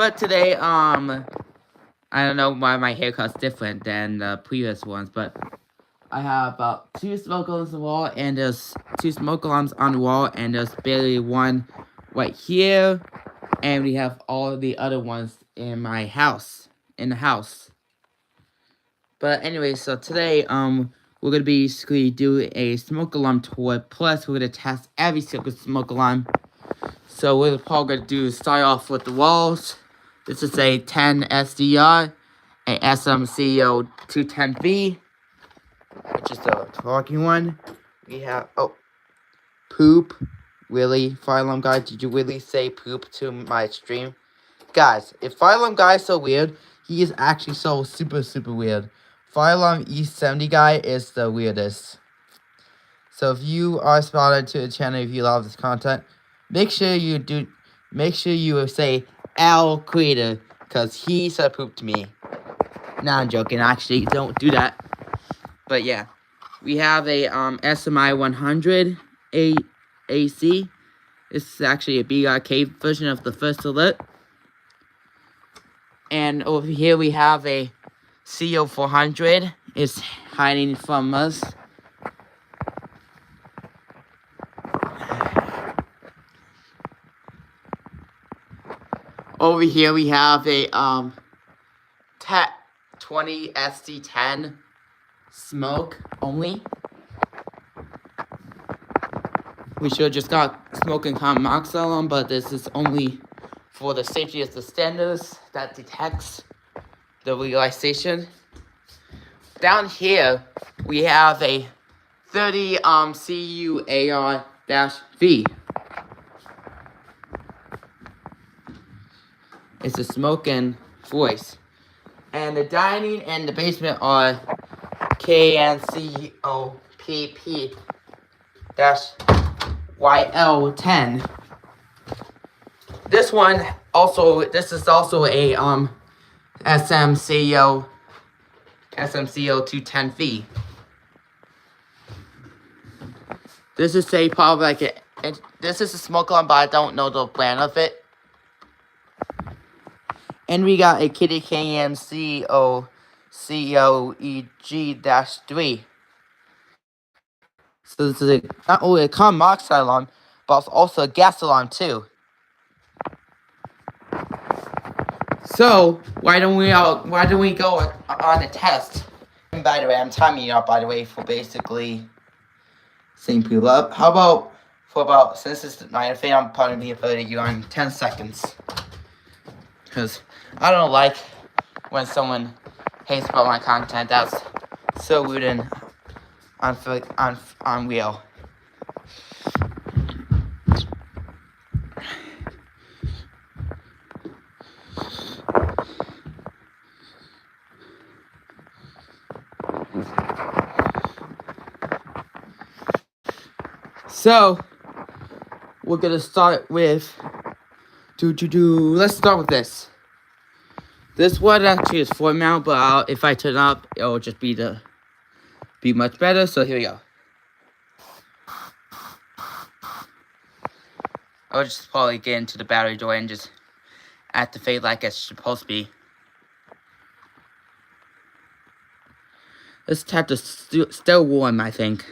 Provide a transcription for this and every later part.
But today, I don't know why my haircut's different than the previous ones, but I have about 2 smoke alarms on the wall, and there's 2 smoke alarms on the wall, and there's barely one right here, and we have all the other ones in my house, in the house. But anyway, so today, we're gonna basically do a smoke alarm tour, plus we're gonna test every single smoke alarm. So we're probably gonna do start off with the walls. This is a 10 SDR, a SMCO 210V, which is the talking one. We have poop. Really, Fire Alarm Guy? Did you really say poop to my stream? Guys, if Fire Alarm Guy is so weird, he is actually so super weird. Fire Alarm E70 Guy is the weirdest. So if you are spotted to the channel, if you love this content, make sure you say Al Creator, because he said poop to me. Nah, I'm joking. Actually, don't do that. But yeah, we have a SMI 100 AC. This is actually a BRK version of the first alert. And over here we have a CO 400. It's hiding from us. Over here we have a TET 20 SD10 smoke only. We should have just got smoke and carbon monoxide on, but this is only for the safety of the standards that detects the realization. Down here we have a 30 CUAR-V. It's a smoke and voice. And the dining and the basement are KNCOPP-YL10. This is also a SMCO 210V. This is this is a smoke alarm, but I don't know the brand of it. And we got a Kitty KNCO COEG-3. So this is not only a carbon monoxide alarm, but it's also a gas alarm too. So why don't we go on a test? And by the way, I'm timing you out, by the way, for basically saying people up. How about since it's my thing, I'm probably putting you on 10 seconds. Because I don't like when someone hates about my content. That's so rude and unreal. So we're gonna start with let's start with this. This one actually is 4 now, but if I turn it up, it'll just be much better. So here we go. I'll just probably get into the battery door and just activate like it's supposed to be. This tap is still warm, I think.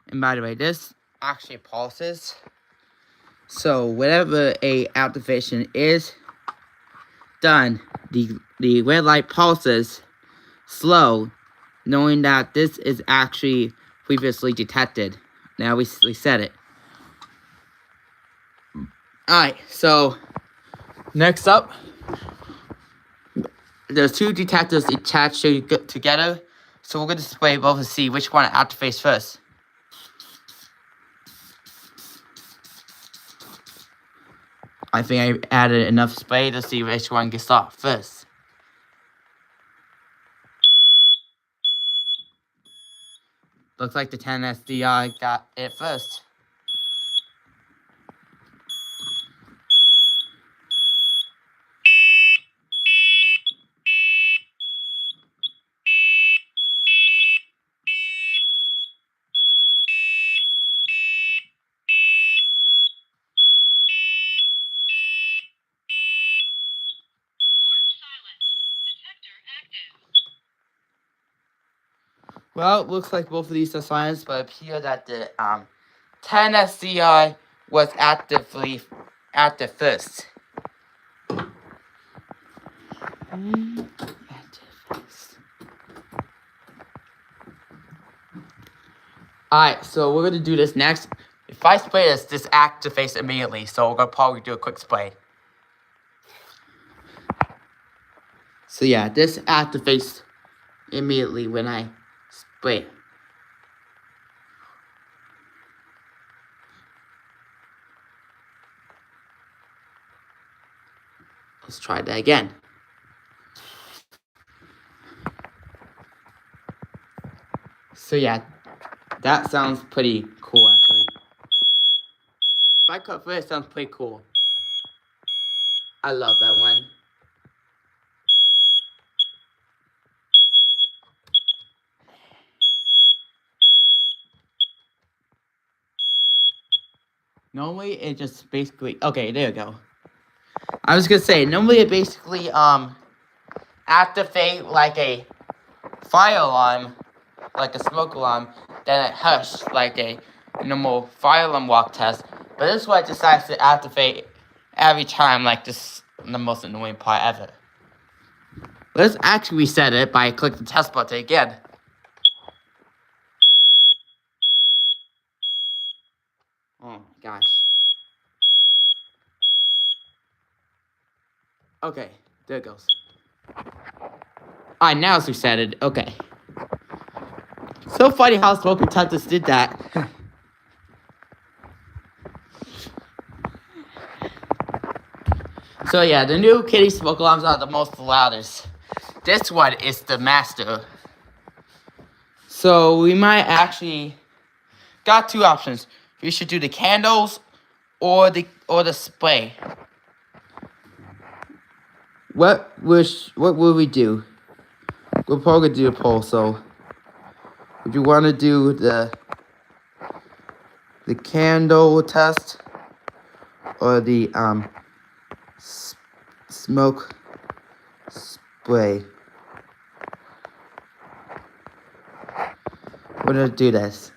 And by the way, this actually pulses. So whatever a activation is done, the red light pulses slow, knowing that this is actually previously detected. Now we set it. Alright, so next up, there's 2 detectors attached together. So we're going to display both to see which one activates first. I think I added enough spray to see which one gets off first. Looks like the 10 SDR got it first. Well, it looks like both of these are silenced, but it appears that the 10 SCI was actively active first. Alright, so we're gonna do this next. If I spray this activates immediately, so we're gonna probably do a quick spray. So yeah, this activates immediately when I spray. Let's try that again. So yeah, that sounds pretty cool actually. If I cut first, it sounds pretty cool. I love that one. Normally it just basically, okay, there you go. I was gonna say, normally it basically activate like a fire alarm, like a smoke alarm, then it hush like a normal fire alarm walk test. But this one decides to activate every time, like this the most annoying part ever. Let's actually reset it by clicking the test button again. Oh my gosh. Okay, there it goes. Alright, now it's resetted. Okay. So funny how smoke detectors did that. So yeah, the new kitty smoke alarms are the most loudest. This one is the master. So we might actually got two options. We should do the candles or the spray. What will we do? We'll probably do a poll. So would you want to do the candle test or the smoke spray? We're gonna do this.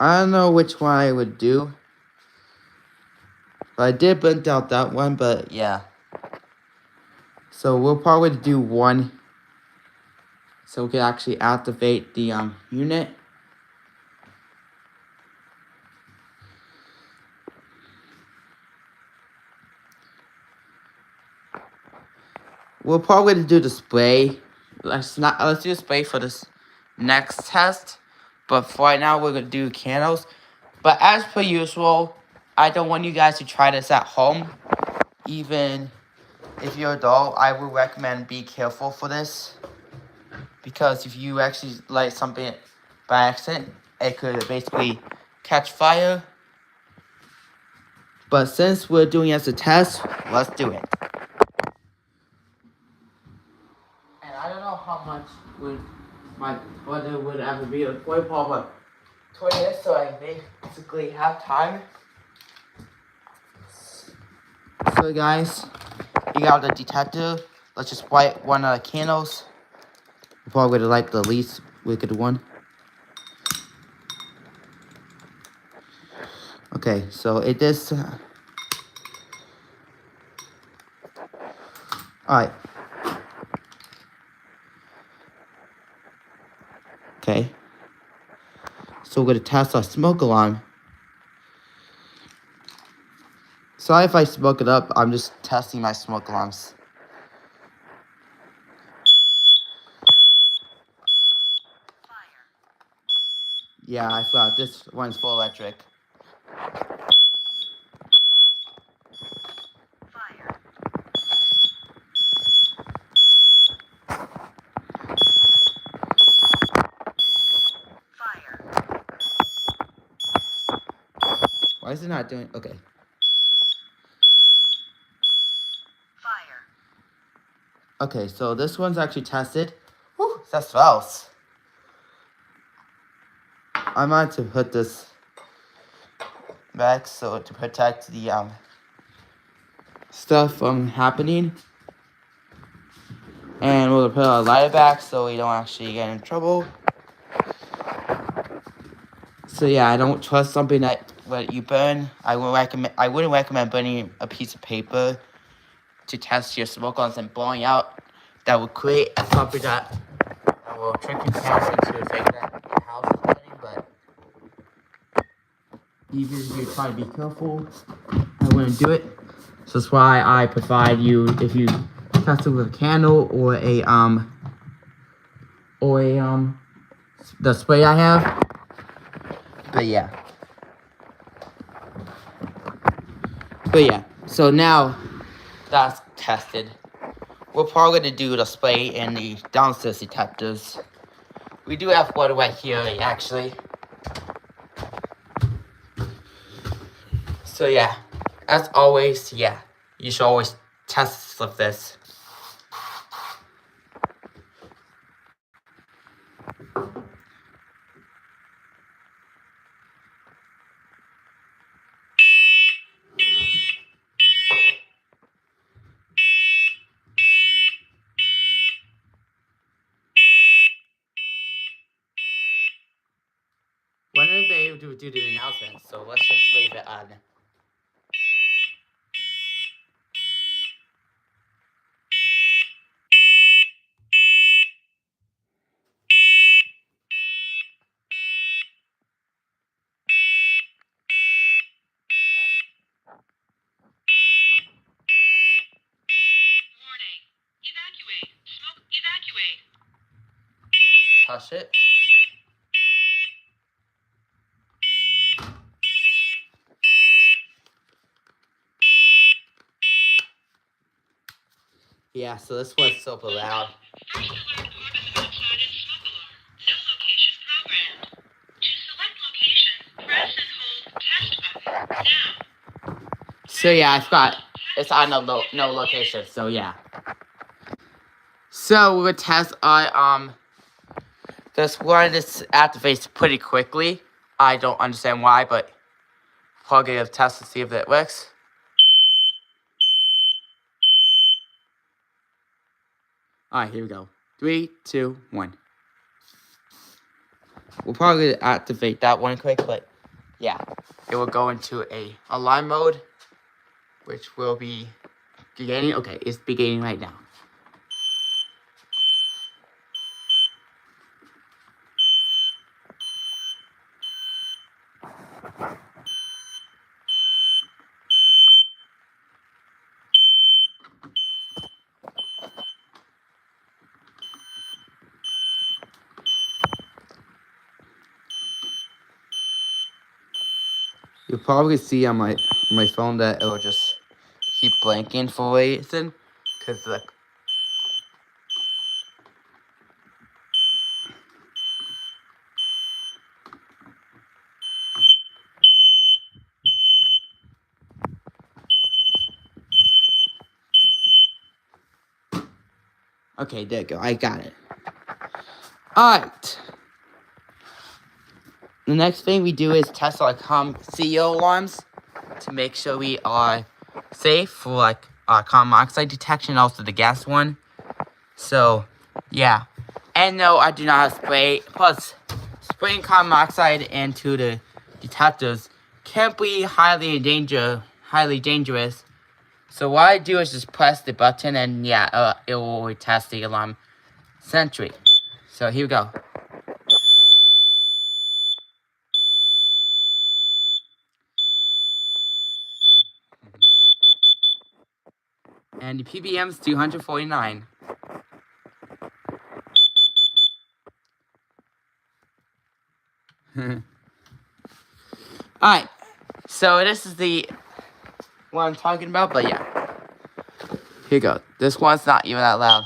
I don't know which one I would do. But I did print out that one, but yeah. So we'll probably do one. So we can actually activate the unit. We'll probably do the spray. Let's do the spray for this next test. But for right now, we're gonna do candles. But as per usual, I don't want you guys to try this at home. Even if you're an adult, I would recommend be careful for this. Because if you actually light something by accident, it could basically catch fire. But since we're doing it as a test, let's do it. And I don't know how much my brother would ever be a boy Paul, but 20 minutes, so I basically have time. So guys, you got the detector. Let's just light one of the candles. We're probably going to light the least wicked one. Okay, so it is. Alright. Okay. So we're going to test our smoke alarm. Sorry if I smoke it up. I'm just testing my smoke alarms. Yeah, I forgot. This one's full electric. Why is it not doing? Okay. Fire. Okay, so this one's actually tested. Whew, that smells. I might have put this back so to protect the stuff from happening. And we'll put our lighter back so we don't actually get in trouble. So yeah, I don't trust something that what you burn. I wouldn't recommend burning a piece of paper to test your smoke alarms and blowing out. That would create something that will trick your parents into thinking that your house is burning. But even if you try to be careful, I wouldn't do it. So that's why I provide you, if you test it with a candle or the spray I have. But yeah. So now that's tested, we're probably going to do the spray in the downstairs detectors. We do have one right here, actually. So yeah, as always, yeah, you should always test with this. When are they able to do the announcement? So let's just leave it on. Warning. Evacuate. Smoke. Evacuate. Hush it. Yeah, so this was super loud. First alert carbon monoxide and smoke alarm. No location programmed. To select location, press and hold test button. Now. So yeah, I forgot. It's on no location, so yeah. So we would test this one just activates pretty quickly. I don't understand why, but probably gonna test to see if it works. Alright, here we go. 3, 2, 1. We'll probably activate that one quick, but yeah. It will go into a alarm mode, which will be beginning. Okay, it's beginning right now. You'll probably see on my phone that it will just keep blinking for a reason, because the okay, there you go. I got it. Alright. The next thing we do is test our CEO alarms to make sure we are safe for like carbon monoxide detection, also the gas one. So, yeah. And no, I do not have spray. Plus, spraying carbon monoxide into the detectors can be highly dangerous. So what I do is just press the button and yeah, it will test the alarm sentry. So here we go. And the PPM is 249. Alright, so this is the one I'm talking about, but yeah. Here you go. This one's not even that loud.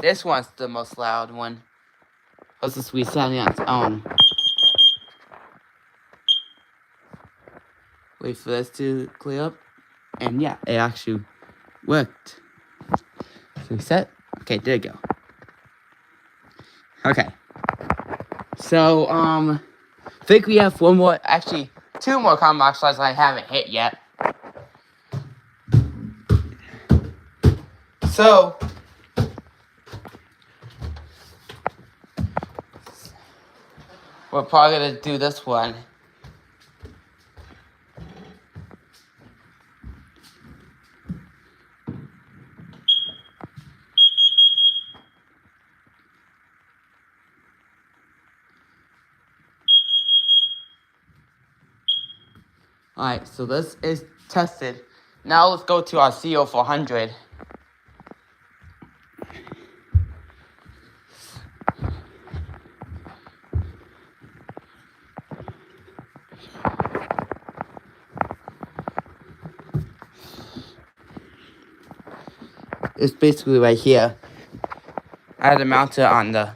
This one's the most loud one. Let's just reset it on its own. Wait for this to clear up. And yeah, it actually worked. So reset. Okay, there you go. Okay. So, I think we have one more, actually 2 more combo slides I haven't hit yet. So, we're probably gonna do this one. Alright, so this is tested. Now let's go to our CO400. It's basically right here. I had to mount it on the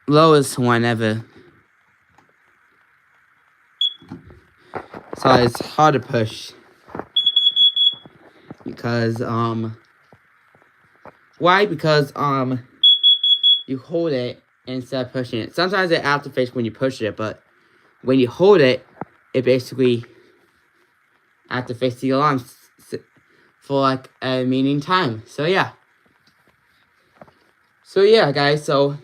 lowest one ever. So it's hard to push. Because, why? Because, you hold it instead of pushing it. Sometimes it activates when you push it, but when you hold it, it basically activates the alarm for like a meaning time. So yeah. So yeah, guys. So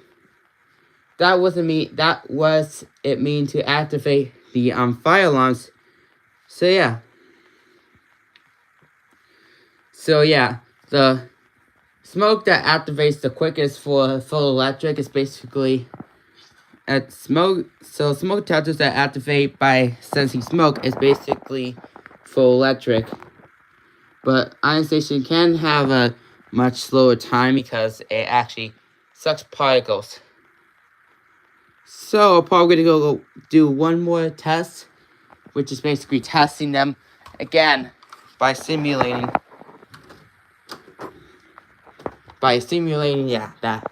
that was it mean to activate the fire alarms. So yeah. So yeah, the smoke that activates the quickest for full electric is basically smoke. So smoke detectors that activate by sensing smoke is basically full electric. But ion station can have a much slower time because it actually sucks particles. So I'm probably gonna go do one more test, which is basically testing them again by simulating. Yeah, that.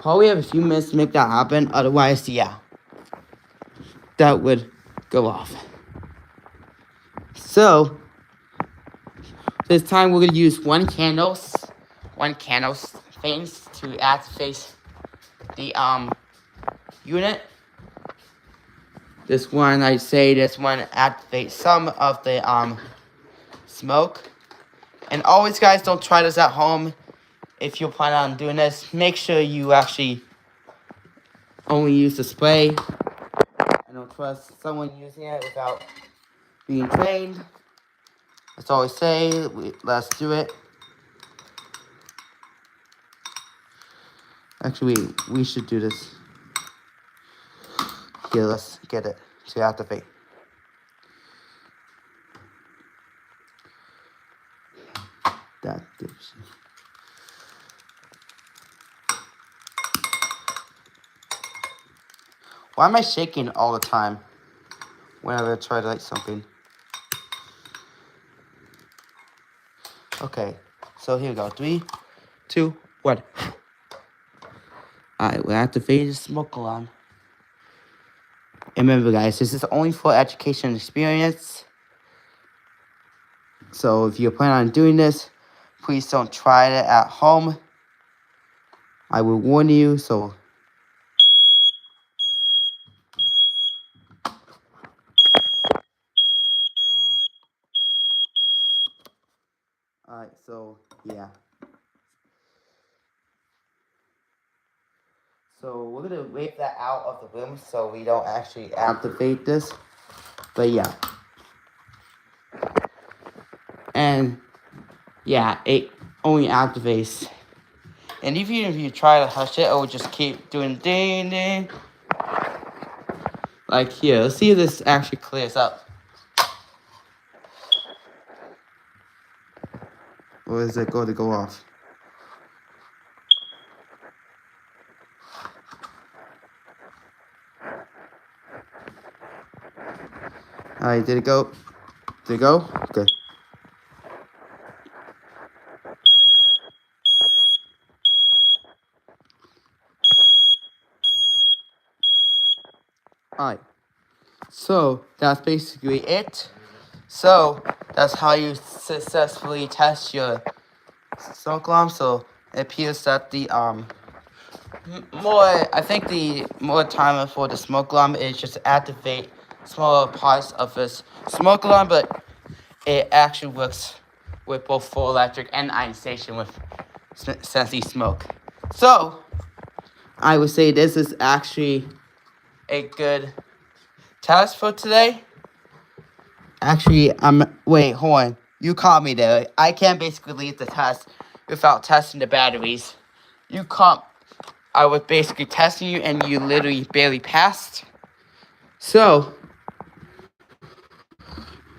Probably have a few minutes to make that happen. Otherwise, yeah, that would go off. So this time we're gonna use one candle things to activate the unit. This one activates some of the smoke. And always, guys, don't try this at home. If you plan on doing this, make sure you actually only use the spray. I don't trust someone using it without being trained. Let's always say, let's do it. Actually, we should do this. Here, let's get it to activate. That gives. Why am I shaking all the time whenever I try to light something? Okay, so here we go. 3, 2, 1. Alright, we're activating the smoke alarm. And remember, guys, this is only for education experience. So if you plan on doing this, please don't try it at home. I will warn you, so. Alright, so, yeah. So we're going to wave that out of the room so we don't actually activate this. But yeah. And yeah, it only activates. And even if you try to hush it, it will just keep doing ding ding. Like here, let's see if this actually clears up. Or is it going to go off? Alright, did it go? Did it go? Okay. Alright. So that's basically it. So that's how you successfully test your smoke alarm. So it appears that the I think the more timer for the smoke alarm is just to activate smaller parts of this smoke alarm, but it actually works with both full electric and ionization with sensing smoke. So, I would say this is actually a good test for today. Actually, wait, hold on. You caught me there. I can't basically leave the test without testing the batteries. I was basically testing you and you literally barely passed. So,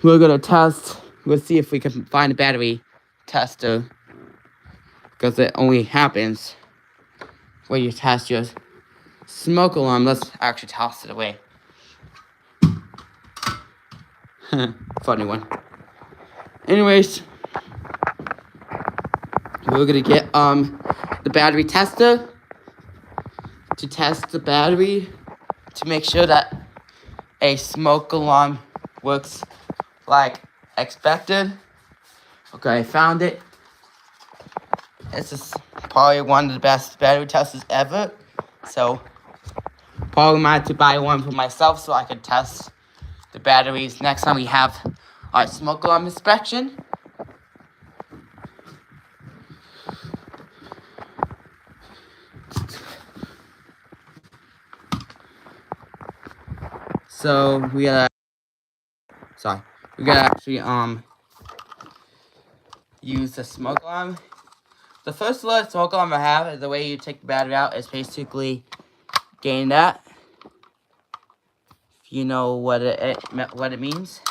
we're gonna test. Let's see if we can find a battery tester. Because it only happens when you test your smoke alarm. Let's actually toss it away. Funny one. Anyways, we're gonna get the battery tester to test the battery to make sure that a smoke alarm works like expected. Okay, I found it. This is probably one of the best battery testers ever. So, probably might to buy one for myself so I can test the batteries next time we have our smoke alarm inspection. So we gotta actually use the smoke alarm. The first smoke alarm I have is the way you take the battery out is basically getting that. If you know what it means.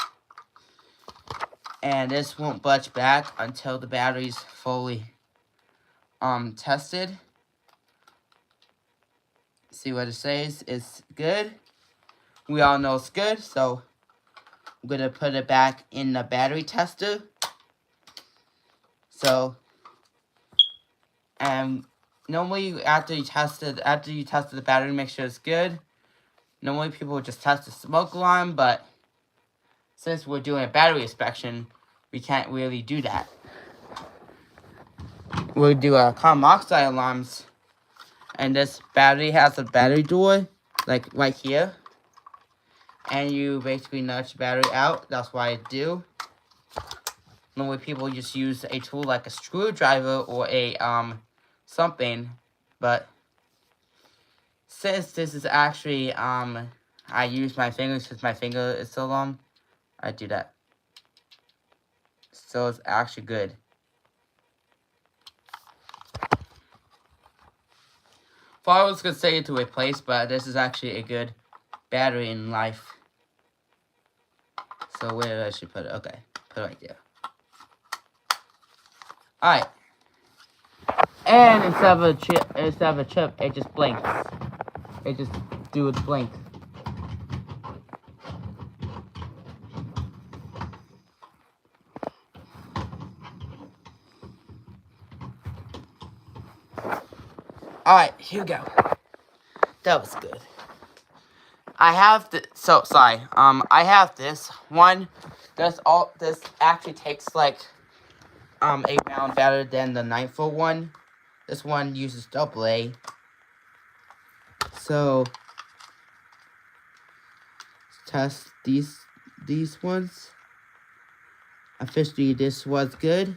And this won't budge back until the battery's fully tested. See what it says, it's good. We all know it's good, so I'm gonna put it back in the battery tester. So, and normally after you tested the battery, make sure it's good. Normally people would just test the smoke alarm, but since we're doing a battery inspection, we can't really do that. We'll do carbon monoxide alarms, and this battery has a battery door, like right here. And you basically nudge the battery out. That's what I do. Normally people just use a tool like a screwdriver or a something, but since this is actually I use my fingers because my finger is so long, I do that. So it's actually good. Thought I was gonna say it to replace, but this is actually a good battery in life. So where I should put it? Okay, put it right there. Alright. And instead of a chip, it just blinks. It just do its blink. Alright, here we go. That was good. I have I have this one. This actually takes like 8 rounds better than the 9-volt one. This one uses AA. So test these ones. Officially, this was good.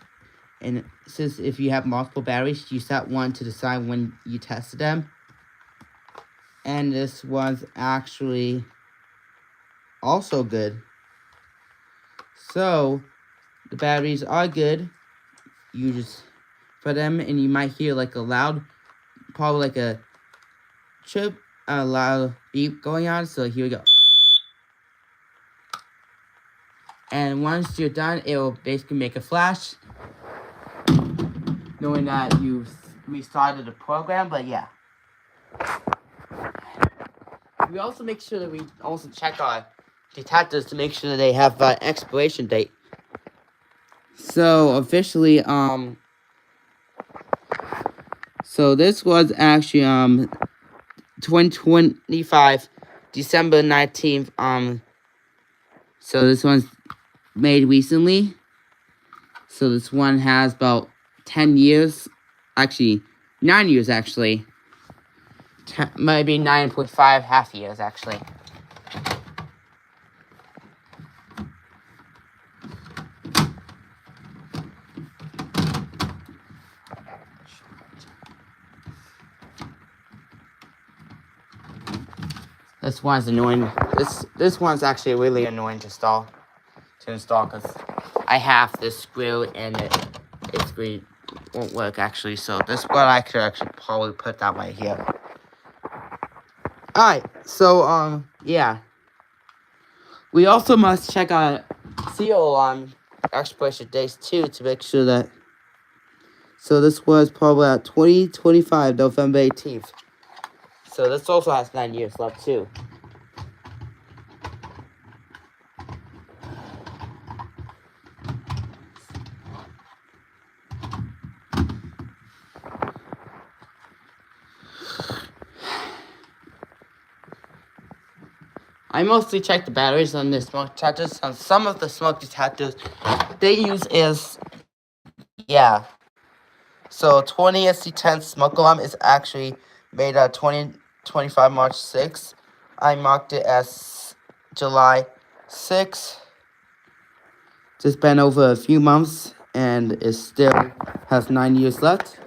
And since if you have multiple batteries, you set one to the side when you tested them. And this one's actually also good. So the batteries are good. You just put them, and you might hear like a loud, probably like a chip, a loud beep going on. So here we go. And once you're done, it will basically make a flash, knowing that you restarted the program. But yeah, we also make sure that we also check our detectors to make sure that they have an expiration date. So officially, so this was actually 2025, December 19th. So this one's made recently. So this one has about 10 years, actually 9 years actually. maybe 9.5 half years actually. This one's annoying. This one's actually really annoying to install because I have this screw and it screw won't work actually. So this one I could actually probably put that right here. Alright, so yeah. We also must check our seal expiration dates too to make sure that. So this was probably at 2025 November 18th. So this also has 9 years left too. I mostly check the batteries on the smoke detectors. On some of the smoke detectors they use is, yeah. So 20 SC10 smoke alarm is actually made at 2025 March 6th. I marked it as July 6th. It's been over a few months and it still has 9 years left.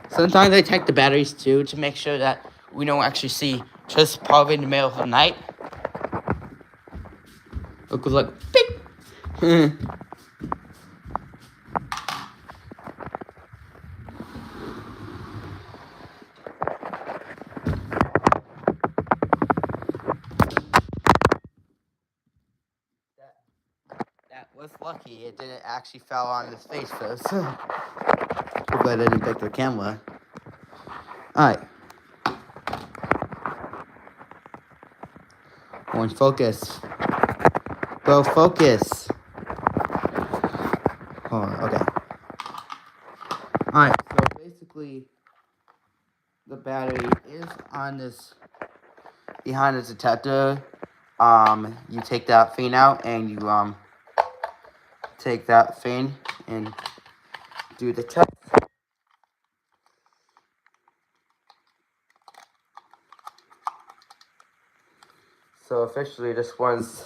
Sometimes I check the batteries too to make sure that we don't actually see just probably in the middle of the night. It goes like beep. That was lucky. It didn't actually fall on his face first. But I didn't pick the camera. Alright. Orange, focus. Bro, focus. Hold on, okay. Alright, so basically, the battery is on this, behind the detector. You take that fan out and you, take that fan and do the test. So officially, this one's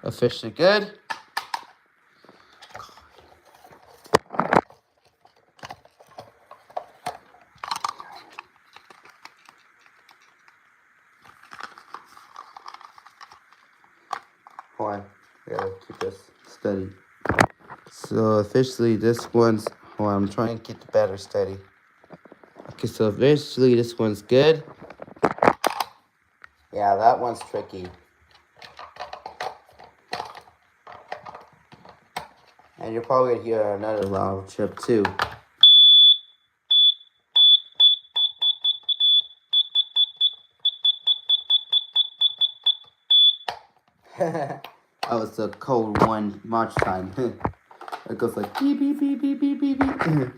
officially good. Hold on, I gotta keep this steady. So officially, this one's. Hold on, I'm trying to keep the battery steady. Okay, so officially, this one's good. Yeah, that one's tricky. And you're probably gonna hear another loud chip too. That was a cold one March time. It goes like beep beep beep beep beep beep beep.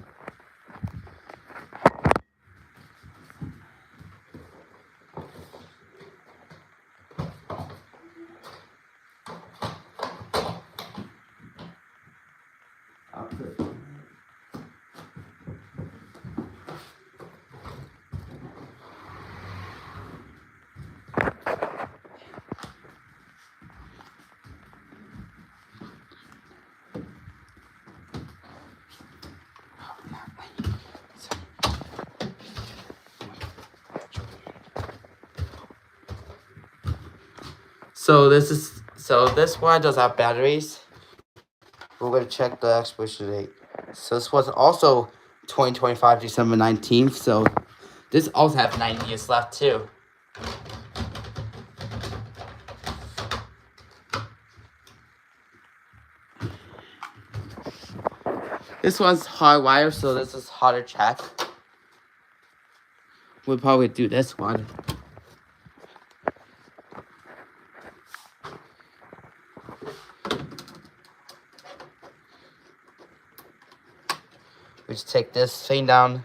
So this one does have batteries. We're gonna check the expiration date. So this was also 2025 December 19th. So this also have 9 years left too. This one's hardwired, so this is harder check. We'll probably do this one. We just take this thing down.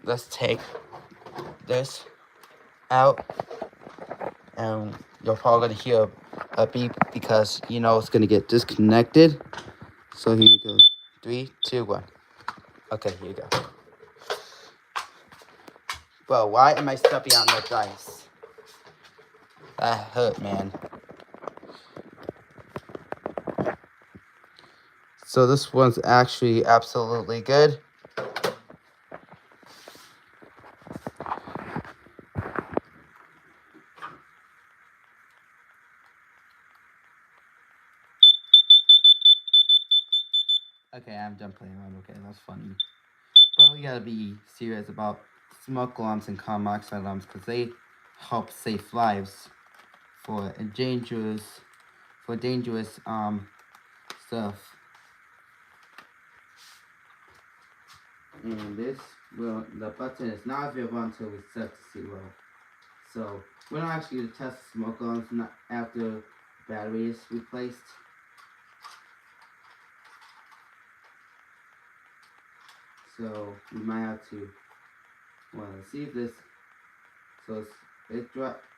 let's take this out, and you're probably gonna hear a beep because you know it's gonna get disconnected. So here you go. 3, 2, 1. Okay, here you go. Bro, why am I stepping on the dice? That hurt, man. So this one's actually absolutely good. Okay, I'm done playing around. Okay, that's funny. But we gotta be serious about smoke alarms and car monoxide alarms because they help save lives for dangerous stuff. And this the button is not available until we set to 0. So we're not actually gonna test the smoke alarms after battery is replaced. So we might have to let's see if this. So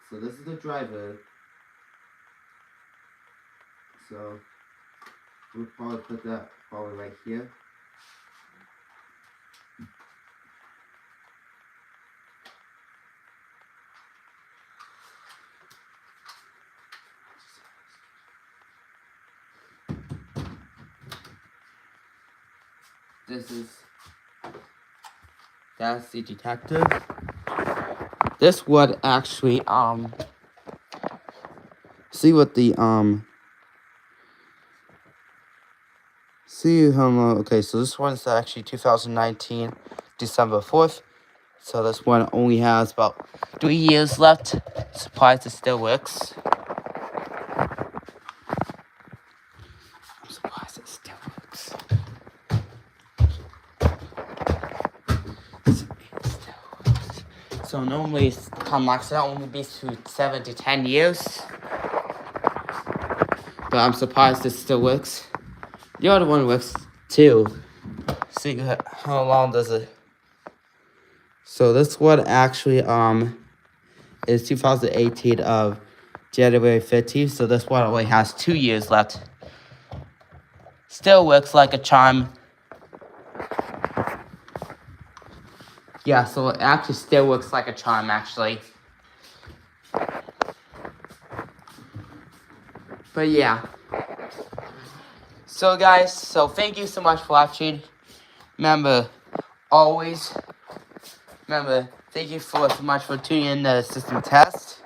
so this is the driver. So we'll probably put that probably right here. That's the detector. This would actually see what the see how long. Okay, so this one's actually 2019 December 4th. So this one only has about 3 years left. Surprised it still works. I'm surprised it still works. So normally car monoxide only be to 7 to 10 years. But I'm surprised it still works. The other one works too. See how long does it? So this one actually is 2018 of January 15th. So this one only has 2 years left. Still works like a charm. Yeah, so it actually still works like a charm actually. But yeah. So guys, so thank you so much for watching. Remember, thank you so much for tuning in the system test.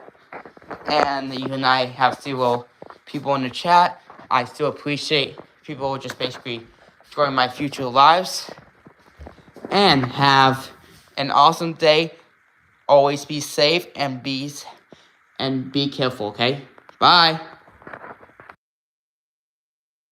And you and I have 0 people in the chat. I still appreciate people just basically joining my future lives. And have an awesome day. Always be safe and be careful, okay? Bye.